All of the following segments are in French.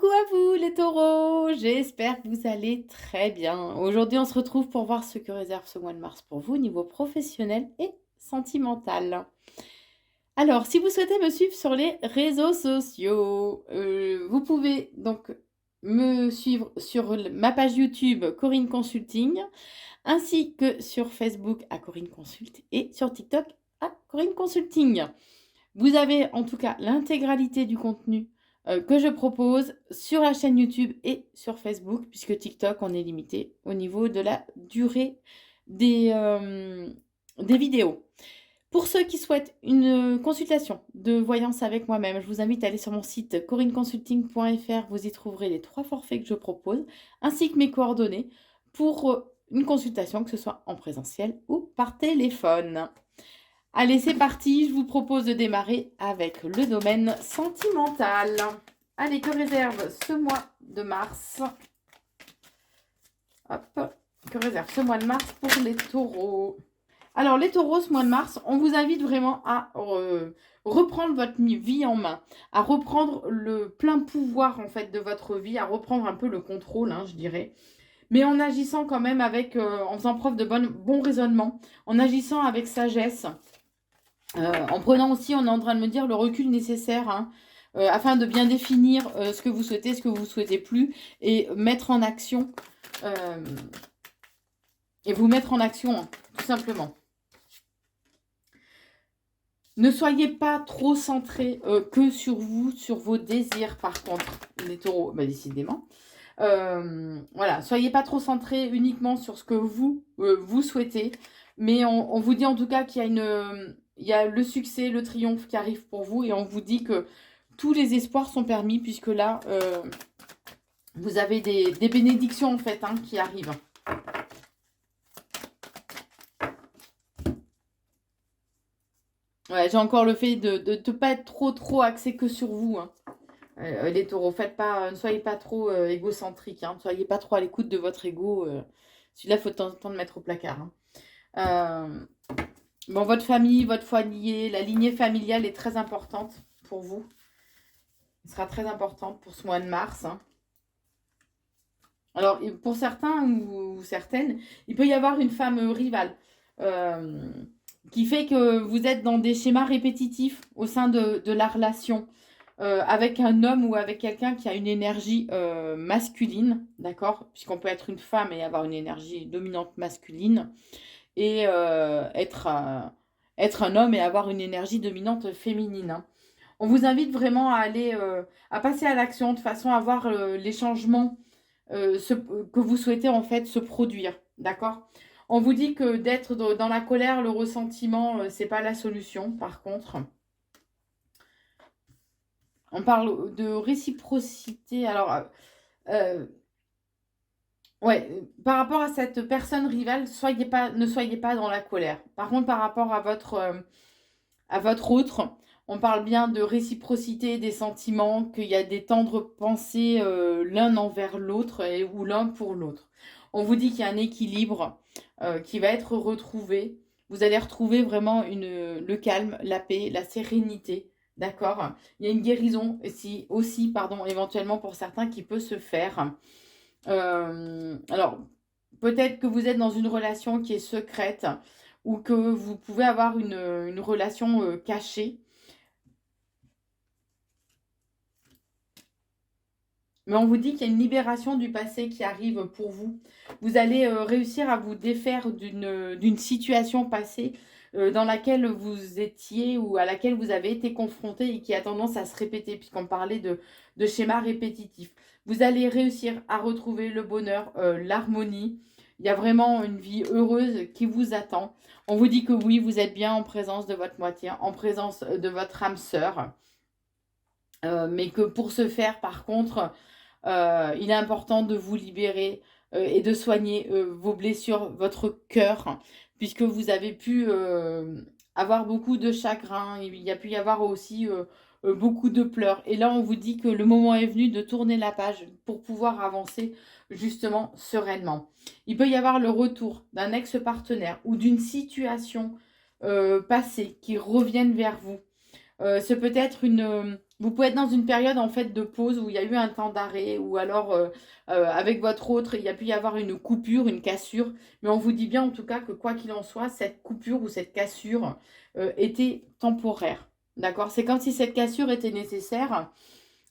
Coucou à vous les taureaux, j'espère que vous allez très bien. Aujourd'hui, on se retrouve pour voir ce que réserve ce mois de mars pour vous au niveau professionnel et sentimental. Alors, si vous souhaitez me suivre sur les réseaux sociaux, vous pouvez donc me suivre sur ma page YouTube Corinne Consulting, ainsi que sur Facebook à Corinne Consult et sur TikTok à Corinne Consulting. Vous avez en tout cas l'intégralité du contenu que je propose sur la chaîne YouTube et sur Facebook, puisque TikTok, on est limité au niveau de la durée des vidéos. Pour ceux qui souhaitent une consultation de voyance avec moi-même, je vous invite à aller sur mon site corinneconsulting.fr. Vous y trouverez les 3 forfaits que je propose, ainsi que mes coordonnées pour une consultation, que ce soit en présentiel ou par téléphone. Allez, c'est parti, je vous propose de démarrer avec le domaine sentimental. Allez, que réserve ce mois de mars? Hop, que réserve ce mois de mars pour les taureaux? Alors, les taureaux, ce mois de mars, on vous invite vraiment à reprendre votre vie en main, à reprendre le plein pouvoir, en fait, de votre vie, à reprendre un peu le contrôle, je dirais. Mais en agissant quand même avec, en faisant preuve de bon raisonnement, en agissant avec sagesse. En prenant aussi, on est en train de me dire, le recul nécessaire afin de bien définir ce que vous souhaitez, ce que vous ne souhaitez plus et mettre en action et vous mettre en action tout simplement. Ne soyez pas trop centrés que sur vous, sur vos désirs par contre, les taureaux, décidément. Voilà, soyez pas trop centrés uniquement sur ce que vous souhaitez, mais on vous dit en tout cas qu'il y a le succès, le triomphe qui arrive pour vous et on vous dit que tous les espoirs sont permis puisque là, vous avez des bénédictions en fait qui arrivent. Ouais, j'ai encore le fait de ne pas être trop axé que sur vous. Les taureaux, ne soyez pas trop égocentriques. Ne soyez pas trop à l'écoute de votre ego. Celui-là, il faut de temps en temps le mettre au placard. Bon, votre famille, votre foyer, la lignée familiale est très importante pour vous. Elle sera très importante pour ce mois de mars. Alors, pour certains ou certaines, il peut y avoir une femme rivale qui fait que vous êtes dans des schémas répétitifs au sein de la relation avec un homme ou avec quelqu'un qui a une énergie masculine, d'accord? Puisqu'on peut être une femme et avoir une énergie dominante masculine et être un homme et avoir une énergie dominante féminine. On vous invite vraiment à aller, à passer à l'action de façon à voir les changements que vous souhaitez en fait se produire, d'accord? On vous dit que d'être dans la colère, le ressentiment, c'est pas la solution, par contre. On parle de réciprocité. Alors, ouais, par rapport à cette personne rivale, ne soyez pas dans la colère. Par contre, par rapport à votre autre, on parle bien de réciprocité des sentiments, qu'il y a des tendres pensées l'un envers l'autre ou l'un pour l'autre. On vous dit qu'il y a un équilibre qui va être retrouvé. Vous allez retrouver vraiment le calme, la paix, la sérénité. D'accord? Il y a une guérison aussi, pardon, éventuellement pour certains qui peut se faire. Alors, peut-être que vous êtes dans une relation qui est secrète ou que vous pouvez avoir une relation cachée. Mais on vous dit qu'il y a une libération du passé qui arrive pour vous. Vous allez réussir à vous défaire d'une situation passée dans laquelle vous étiez ou à laquelle vous avez été confronté et qui a tendance à se répéter, puisqu'on parlait de schémas répétitifs. Vous allez réussir à retrouver le bonheur, l'harmonie. Il y a vraiment une vie heureuse qui vous attend. On vous dit que oui, vous êtes bien en présence de votre moitié, en présence de votre âme sœur. Mais que pour ce faire, par contre, il est important de vous libérer et de soigner vos blessures, votre cœur, puisque vous avez pu avoir beaucoup de chagrin. Il y a pu y avoir aussi beaucoup de pleurs. Et là, on vous dit que le moment est venu de tourner la page pour pouvoir avancer justement sereinement. Il peut y avoir le retour d'un ex-partenaire ou d'une situation passée qui revienne vers vous. Ce peut être Vous pouvez être dans une période en fait de pause où il y a eu un temps d'arrêt ou alors avec votre autre, il y a pu y avoir une coupure, une cassure. Mais on vous dit bien en tout cas que quoi qu'il en soit, cette coupure ou cette cassure était temporaire. D'accord? C'est comme si cette cassure était nécessaire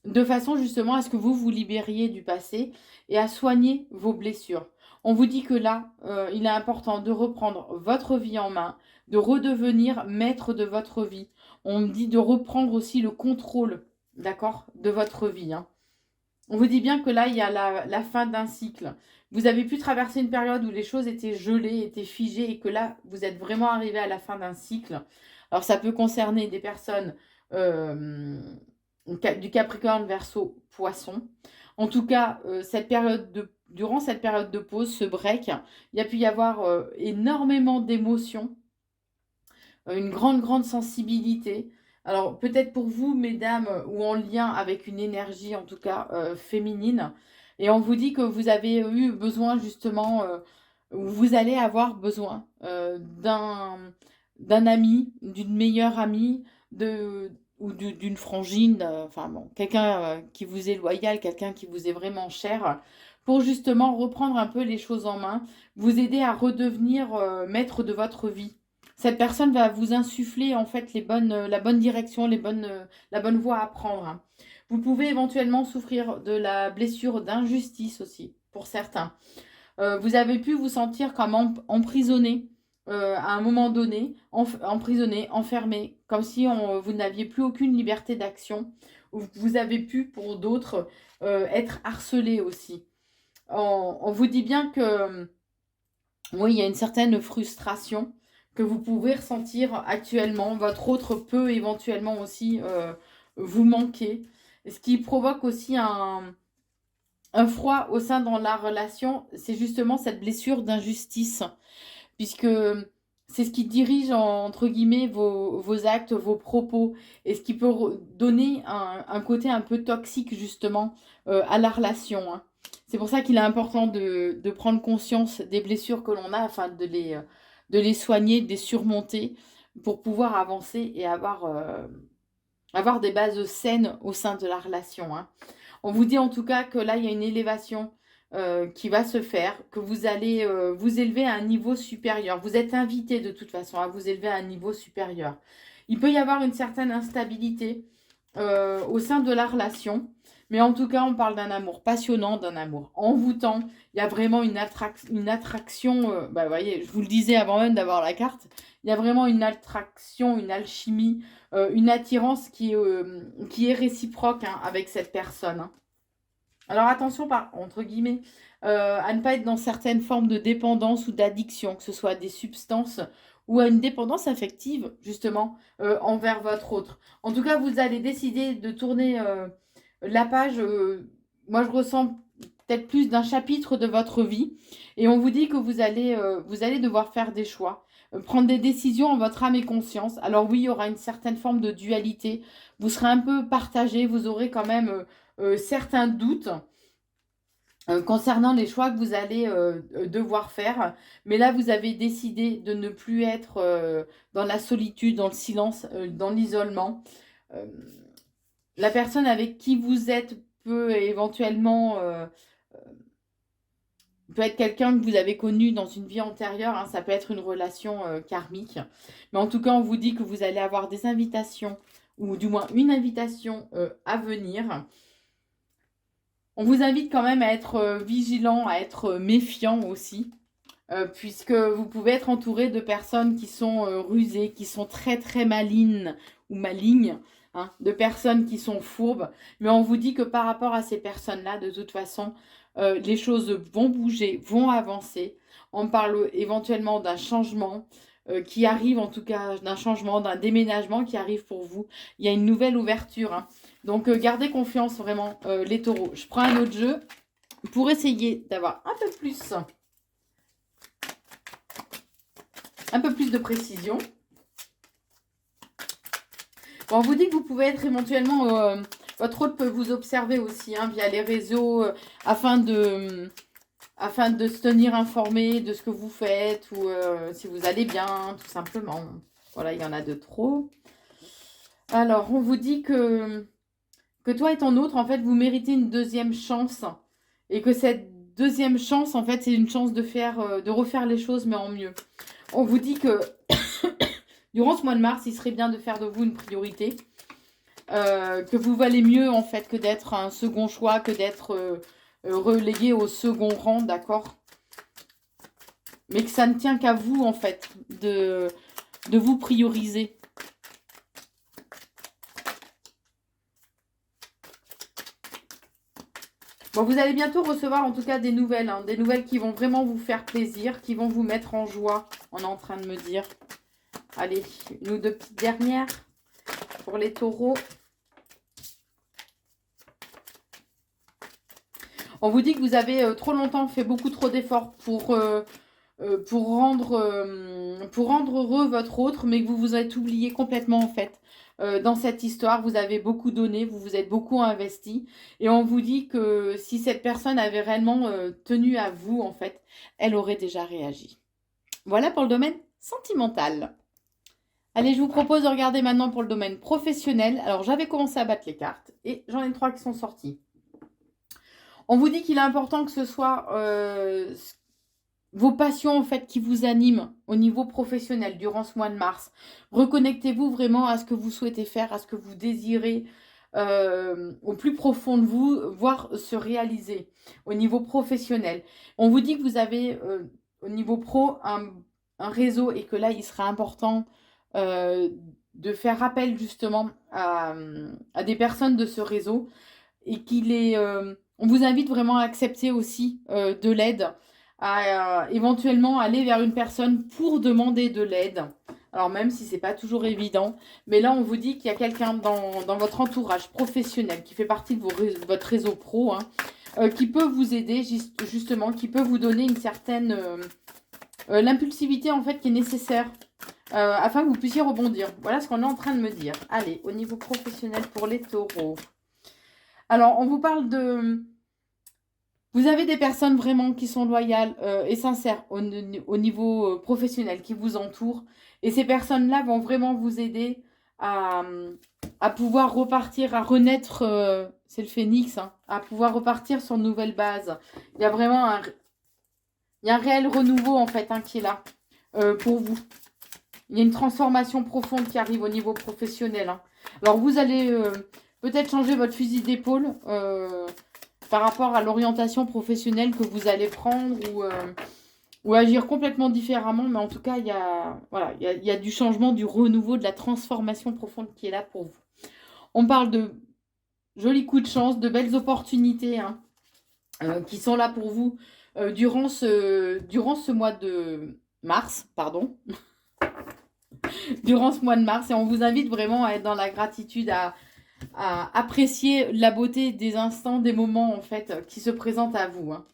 de façon justement à ce que vous vous libériez du passé et à soigner vos blessures. On vous dit que là, il est important de reprendre votre vie en main, de redevenir maître de votre vie. On dit de reprendre aussi le contrôle, d'accord, de votre vie, hein. On vous dit bien que là, il y a la fin d'un cycle. Vous avez pu traverser une période où les choses étaient gelées, étaient figées, et que là, vous êtes vraiment arrivé à la fin d'un cycle. Alors, ça peut concerner des personnes euh, du Capricorne, Verseau, Poisson. En tout cas, durant cette période de pause, ce break, il y a pu y avoir énormément d'émotions, une grande, grande sensibilité. Alors, peut-être pour vous, mesdames, ou en lien avec une énergie, en tout cas, féminine. Et on vous dit que vous avez eu besoin, justement, ou vous allez avoir besoin d'un ami, d'une meilleure amie, d'une frangine, enfin bon, quelqu'un qui vous est loyal, quelqu'un qui vous est vraiment cher, pour justement reprendre un peu les choses en main, vous aider à redevenir maître de votre vie. Cette personne va vous insuffler en fait la bonne direction, la bonne voie à prendre, hein. Vous pouvez éventuellement souffrir de la blessure d'injustice aussi, pour certains. Vous avez pu vous sentir comme emprisonné à un moment donné, emprisonné, enfermé, comme si vous n'aviez plus aucune liberté d'action. Vous avez pu, pour d'autres, être harcelé aussi. On vous dit bien que oui, il y a une certaine frustration que vous pouvez ressentir actuellement. Votre autre peut éventuellement aussi vous manquer. Ce qui provoque aussi un froid au sein dans la relation, c'est justement cette blessure d'injustice, puisque c'est ce qui dirige, entre guillemets, vos actes, vos propos, et ce qui peut donner un côté un peu toxique, justement, à la relation, hein. C'est pour ça qu'il est important de prendre conscience des blessures que l'on a, afin de les soigner, de les surmonter, pour pouvoir avancer et avoir des bases saines au sein de la relation, hein. On vous dit en tout cas que là, il y a une élévation qui va se faire, que vous allez vous élever à un niveau supérieur. Vous êtes invité de toute façon à vous élever à un niveau supérieur. Il peut y avoir une certaine instabilité au sein de la relation, mais en tout cas, on parle d'un amour passionnant, d'un amour envoûtant. Il y a vraiment une attraction, bah, vous voyez, je vous le disais avant même d'avoir la carte, il y a vraiment une attraction, une alchimie, une attirance qui est réciproque, hein, avec cette personne, hein. Alors attention, entre guillemets, à ne pas être dans certaines formes de dépendance ou d'addiction, que ce soit à des substances ou à une dépendance affective, justement, envers votre autre. En tout cas, vous allez décider de tourner la page. Moi, je ressens peut-être plus d'un chapitre de votre vie. Et on vous dit que vous allez devoir faire des choix, prendre des décisions en votre âme et conscience. Alors oui, il y aura une certaine forme de dualité. Vous serez un peu partagé, vous aurez quand même certains doutes concernant les choix que vous allez devoir faire. Mais là, vous avez décidé de ne plus être dans la solitude, dans le silence, dans l'isolement. Euh, la personne avec qui vous êtes peut éventuellement peut être quelqu'un que vous avez connu dans une vie antérieure, hein. Ça peut être une relation karmique. Mais en tout cas, on vous dit que vous allez avoir des invitations, ou du moins une invitation à venir. On vous invite quand même à être vigilant, à être méfiant aussi, puisque vous pouvez être entouré de personnes qui sont rusées, qui sont très très malignes ou malignes, hein, de personnes qui sont fourbes. Mais on vous dit que par rapport à ces personnes-là, de toute façon, les choses vont bouger, vont avancer. On parle éventuellement d'un changement qui arrive, en tout cas d'un changement, d'un déménagement qui arrive pour vous. Il y a une nouvelle ouverture, hein. Donc gardez confiance vraiment, les taureaux. Je prends un autre jeu pour essayer d'avoir un peu plus de précision. Bon, on vous dit que vous pouvez être éventuellement, votre hôte peut vous observer aussi, hein, via les réseaux, afin de se tenir informé de ce que vous faites, ou si vous allez bien, tout simplement. Voilà, il y en a de trop. Alors, on vous dit que que toi et ton autre, en fait, vous méritez une deuxième chance. Et que cette deuxième chance, en fait, c'est une chance de refaire les choses, mais en mieux. On vous dit que durant ce mois de mars, il serait bien de faire de vous une priorité. Que vous valez mieux, en fait, que d'être un second choix, que d'être relégué au second rang, d'accord? Mais que ça ne tient qu'à vous, en fait, de vous prioriser. Bon, vous allez bientôt recevoir en tout cas des nouvelles, hein, des nouvelles qui vont vraiment vous faire plaisir, qui vont vous mettre en joie, on est en train de me dire. Allez, une ou deux petites dernières pour les taureaux. On vous dit que vous avez trop longtemps fait beaucoup trop d'efforts pour rendre heureux votre autre, mais que vous vous êtes oublié complètement en fait. Dans cette histoire, vous avez beaucoup donné, vous vous êtes beaucoup investi. Et on vous dit que si cette personne avait réellement tenu à vous, en fait, elle aurait déjà réagi. Voilà pour le domaine sentimental. Allez, je vous propose de regarder maintenant pour le domaine professionnel. Alors, j'avais commencé à battre les cartes et j'en ai 3 qui sont sorties. On vous dit qu'il est important que ce soit vos passions en fait qui vous animent au niveau professionnel durant ce mois de mars. Reconnectez-vous vraiment à ce que vous souhaitez faire, à ce que vous désirez au plus profond de vous, voir se réaliser au niveau professionnel. On vous dit que vous avez au niveau pro un réseau et que là il sera important de faire appel justement à des personnes de ce réseau et on vous invite vraiment à accepter aussi de l'aide, à éventuellement aller vers une personne pour demander de l'aide. Alors même si c'est pas toujours évident, mais là on vous dit qu'il y a quelqu'un dans votre entourage professionnel qui fait partie de votre réseau pro, hein, qui peut vous aider justement, qui peut vous donner une certaine l'impulsivité en fait qui est nécessaire afin que vous puissiez rebondir. Voilà ce qu'on est en train de me dire. Allez, au niveau professionnel pour les taureaux. Alors, on vous parle de... Vous avez des personnes vraiment qui sont loyales et sincères au niveau professionnel, qui vous entourent. Et ces personnes-là vont vraiment vous aider à pouvoir repartir, à renaître, c'est le phénix, hein, à pouvoir repartir sur de nouvelles bases. Il y a vraiment un réel renouveau, en fait, hein, qui est là pour vous. Il y a une transformation profonde qui arrive au niveau professionnel. Hein. Alors, vous allez peut-être changer votre fusil d'épaule par rapport à l'orientation professionnelle que vous allez prendre ou agir complètement différemment. Mais en tout cas, il y a du changement, du renouveau, de la transformation profonde qui est là pour vous. On parle de jolis coups de chance, de belles opportunités hein, qui sont là pour vous durant ce mois de mars, pardon. Durant ce mois de mars. Et on vous invite vraiment à être dans la gratitude, à apprécier la beauté des instants, des moments en fait qui se présentent à vous. Hein.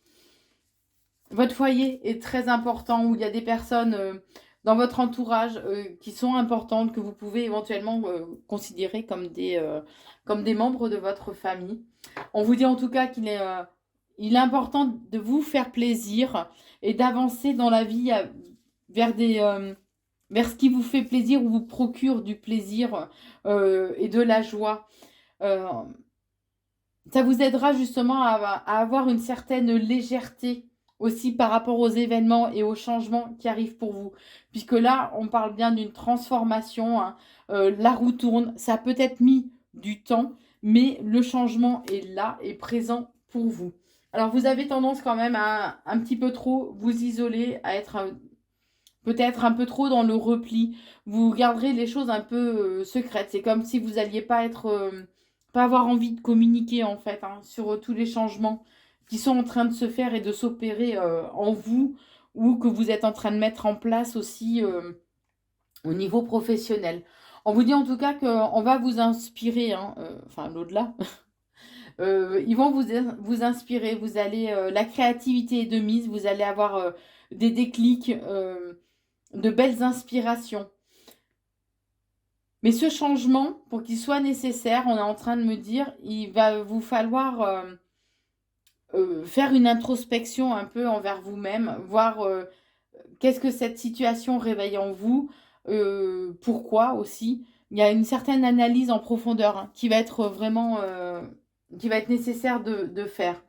Votre foyer est très important où il y a des personnes dans votre entourage qui sont importantes, que vous pouvez éventuellement considérer comme des membres de votre famille. On vous dit en tout cas qu'il est important de vous faire plaisir et d'avancer dans la vie vers ce qui vous fait plaisir ou vous procure du plaisir et de la joie. Ça vous aidera justement à avoir une certaine légèreté aussi par rapport aux événements et aux changements qui arrivent pour vous. Puisque là, on parle bien d'une transformation. Hein. La roue tourne. Ça a peut-être mis du temps, mais le changement est là, est présent pour vous. Alors, vous avez tendance quand même à un petit peu trop vous isoler, à être peut-être un peu trop dans le repli. Vous garderez les choses un peu secrètes. C'est comme si vous n'alliez pas avoir envie de communiquer en fait hein, sur tous les changements qui sont en train de se faire et de s'opérer en vous ou que vous êtes en train de mettre en place aussi au niveau professionnel. On vous dit en tout cas qu'on va vous inspirer, hein, enfin l'au-delà. Ils vont vous inspirer, vous allez la créativité est de mise, vous allez avoir des déclics, de belles inspirations. Mais ce changement, pour qu'il soit nécessaire, on est en train de me dire, il va vous falloir faire une introspection un peu envers vous-même, voir qu'est-ce que cette situation réveille en vous, pourquoi aussi, il y a une certaine analyse en profondeur hein, qui va être vraiment qui va être nécessaire de faire.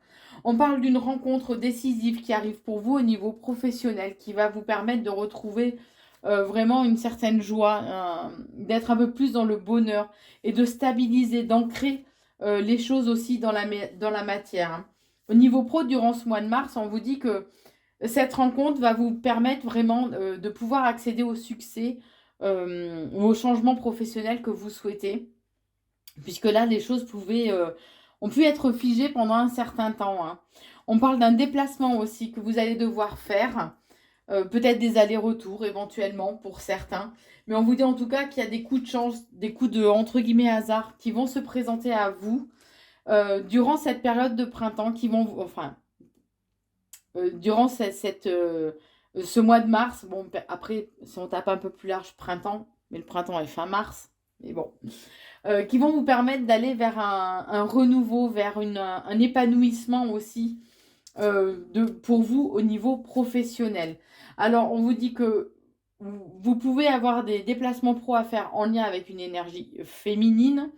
On parle d'une rencontre décisive qui arrive pour vous au niveau professionnel, qui va vous permettre de retrouver vraiment une certaine joie, d'être un peu plus dans le bonheur et de stabiliser, d'ancrer les choses aussi dans la matière. Hein. Au niveau pro, durant ce mois de mars, on vous dit que cette rencontre va vous permettre vraiment de pouvoir accéder au succès ou au changement professionnel que vous souhaitez, puisque là, les choses ont pu être figées pendant un certain temps. Hein. On parle d'un déplacement aussi que vous allez devoir faire, peut-être des allers-retours éventuellement pour certains, mais on vous dit en tout cas qu'il y a des coups de chance, des coups de, entre guillemets, hasard qui vont se présenter à vous durant cette période de printemps, durant ce mois de mars. Bon, après, si on tape un peu plus large, printemps, mais le printemps est fin mars, mais bon. Qui vont vous permettre d'aller vers un renouveau, vers un épanouissement aussi pour vous au niveau professionnel. Alors, on vous dit que vous pouvez avoir des déplacements pro à faire en lien avec une énergie féminine.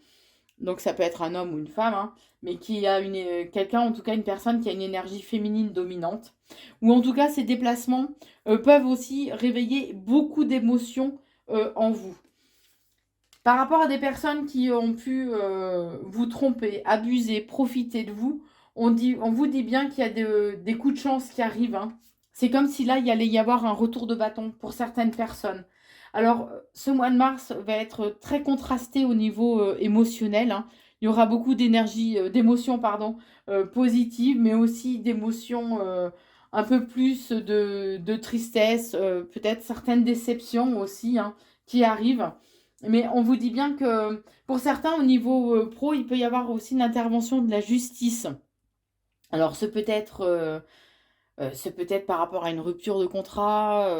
Donc, ça peut être un homme ou une femme, hein, mais qui a quelqu'un, en tout cas une personne qui a une énergie féminine dominante. Ou en tout cas, ces déplacements peuvent aussi réveiller beaucoup d'émotions en vous. Par rapport à des personnes qui ont pu vous tromper, abuser, profiter de vous, on vous dit bien qu'il y a des coups de chance qui arrivent. Hein. C'est comme si là, il y allait y avoir un retour de bâton pour certaines personnes. Alors, ce mois de mars va être très contrasté au niveau émotionnel. Hein. Il y aura beaucoup d'émotions, pardon, positives, mais aussi d'émotions un peu plus de tristesse, peut-être certaines déceptions aussi hein, qui arrivent. Mais on vous dit bien que pour certains, au niveau pro, il peut y avoir aussi une intervention de la justice. Alors, ce peut être par rapport à une rupture de contrat,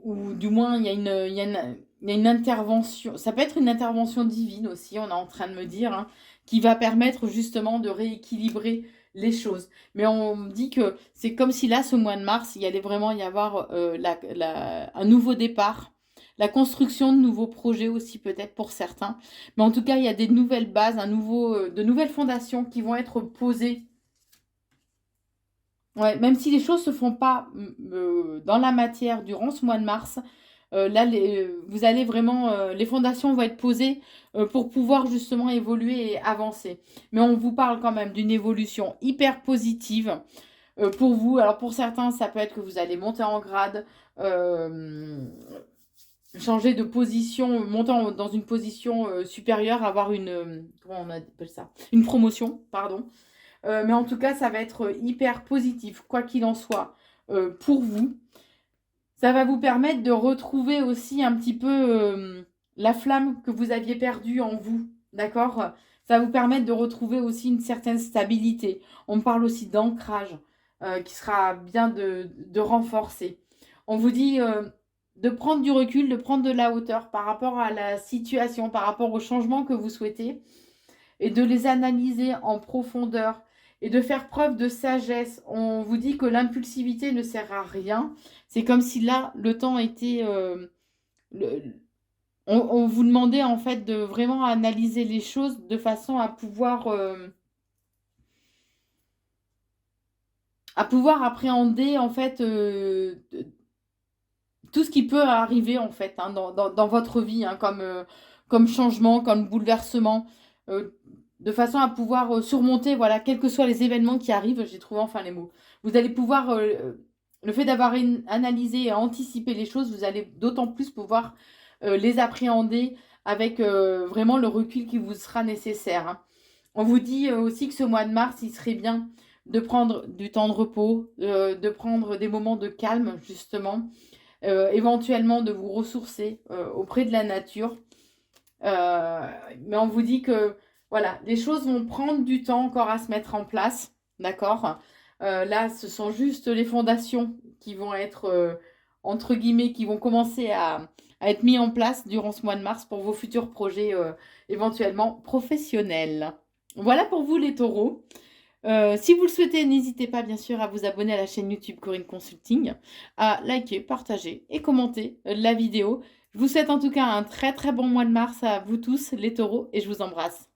ou du moins, il y a une intervention. Ça peut être une intervention divine aussi, on est en train de me dire, hein, qui va permettre justement de rééquilibrer les choses. Mais on me dit que c'est comme si là, ce mois de mars, il allait vraiment y avoir un nouveau départ la construction de nouveaux projets aussi peut-être pour certains. Mais en tout cas, il y a des nouvelles bases, de nouvelles fondations qui vont être posées. Ouais, même si les choses ne se font pas dans la matière durant ce mois de mars, là, vous allez vraiment, les fondations vont être posées pour pouvoir justement évoluer et avancer. Mais on vous parle quand même d'une évolution hyper positive pour vous. Alors pour certains, ça peut être que vous allez monter en grade, changer de position, monter dans une position supérieure, avoir comment on appelle ça? Une promotion, pardon. Mais en tout cas, ça va être hyper positif, quoi qu'il en soit, pour vous. Ça va vous permettre de retrouver aussi un petit peu la flamme que vous aviez perdue en vous, d'accord? Ça va vous permettre de retrouver aussi une certaine stabilité. On parle aussi d'ancrage qui sera bien de renforcer. On vous dit de prendre du recul, de prendre de la hauteur par rapport à la situation, par rapport aux changements que vous souhaitez et de les analyser en profondeur et de faire preuve de sagesse. On vous dit que l'impulsivité ne sert à rien. C'est comme si là, le temps était... on vous demandait en fait de vraiment analyser les choses de façon à pouvoir appréhender en fait tout ce qui peut arriver en fait hein, dans votre vie, hein, comme changement, comme bouleversement, de façon à pouvoir surmonter, voilà, quels que soient les événements qui arrivent, j'ai trouvé enfin les mots. Vous allez pouvoir, le fait d'avoir analysé et anticipé les choses, vous allez d'autant plus pouvoir les appréhender avec vraiment le recul qui vous sera nécessaire. Hein. On vous dit aussi que ce mois de mars, il serait bien de prendre du temps de repos, de prendre des moments de calme, justement, éventuellement de vous ressourcer auprès de la nature. Mais on vous dit que voilà, les choses vont prendre du temps encore à se mettre en place, d'accord? Là, ce sont juste les fondations qui vont être, entre guillemets, qui vont commencer à être mis en place durant ce mois de mars pour vos futurs projets éventuellement professionnels. Voilà pour vous les taureaux. Si vous le souhaitez, n'hésitez pas bien sûr à vous abonner à la chaîne YouTube Corinne Consulting, à liker, partager et commenter la vidéo. Je vous souhaite en tout cas un très très bon mois de mars à vous tous les taureaux et je vous embrasse.